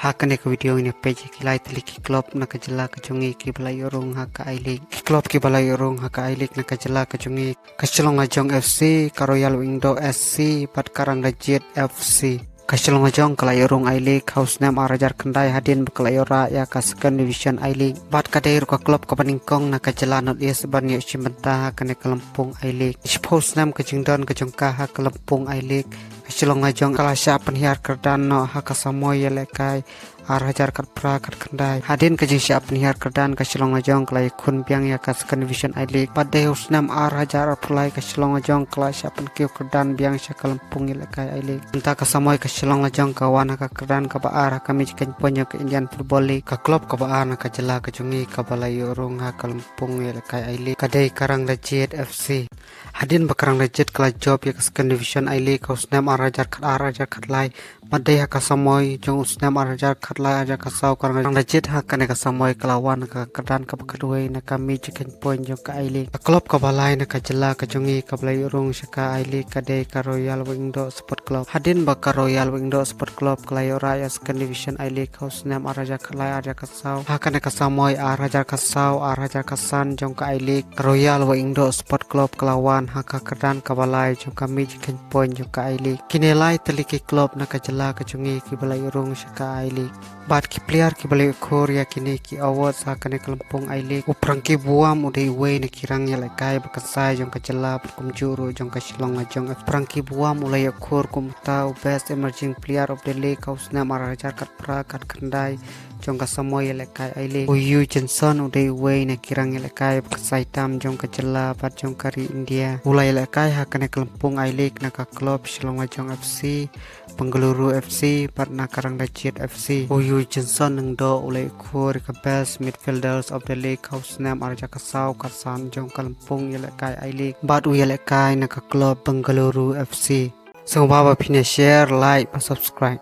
Hakane ke video ini page kilai teliki klub na kajela kajungi ki balai urung haka ailik klub ki balai urung haka ailik na kajela kajungi Kachelong Ajong FC Royal Wingdo SC Pat Karang Rajit FC Kachelong Ajong kalai urung ailik house name arajar kendai hadin bekalai ora ya ka second division ailik bat kadair ka klub ka paningkong na kajela not yes ban ye chimenta hakane kalampung ailik house name kajingdon kajongka ha kalampung ailik Kachelong Ajong kalasya penhiar kerdan no haka samoy yelekai Hajar kat pra kat kendai hadin kajing siap penhiar kerdan Kachelong Ajong kalai kun biang ya ka second division ailik pada husnam hajar apulai Kachelong Ajong kalai siap penkiu kerdan biang sya kalampung yelekai ailik entah ka samoy Kachelong Ajong kawan ka kerdan ka baar kami jikan punya ke Indian Football League ka klub ka baar ka jela kajungi ka balai urung ha kalampung yelekai ailik kadai Karang Rajit FC hadin bakarang Rajit kalai job ya ka second division ailik husnam hajar kat lai madai ha ka samoy jong husnam hajar kat lai aja kasau Karang Rajit ha kane ka samoy kelawan ka kerdan ka kedua na kami jikan point jong ka ailik ka klub ka balai na ka jela kajungi ka balai urung syaka ailik kadai ka Royal Wingdo Sport Club hadin baka Royal Wingdo Sport Club kalai ora ya second division ailik husnam hajar kat lai aja kasau ha kane ka samoy hajar kasau hajar kasan jong ka ailik Royal Wingdo Sport Club kelawan ha ka kerdan ka balai jong kami jikan point jong ka ailik kinelai teliki klub na ka jela kajungi ki balai urung syaka ailik bat ki player ki balai khor ya kini ki awat sa kane kalampung ailik uprang ki buam udai wei na kirang ya lekai bakasai jong ka jela kumjuru jong ka Kachelong Ajong uprang ki buam ulai khor kumta best emerging player of the league husnam hajar kat pra kat kendai jong ka samoy lekai ailik Uyu Johnson udai wei na kirang ya lekai bakasai tam jong ka jela bat jong kari India ulai lekai ha kane kalampung ailik na ka klub Kachelong Ajong FC Bengaluru FC Patna Karang Rajit FC Uyu Johnson nang do ulai khur ka best midfielders of the league house name arja kasau kasan jong kalampung yelekai ailik bat u yelekai na ka klub Bengaluru FC so baba pina share like subscribe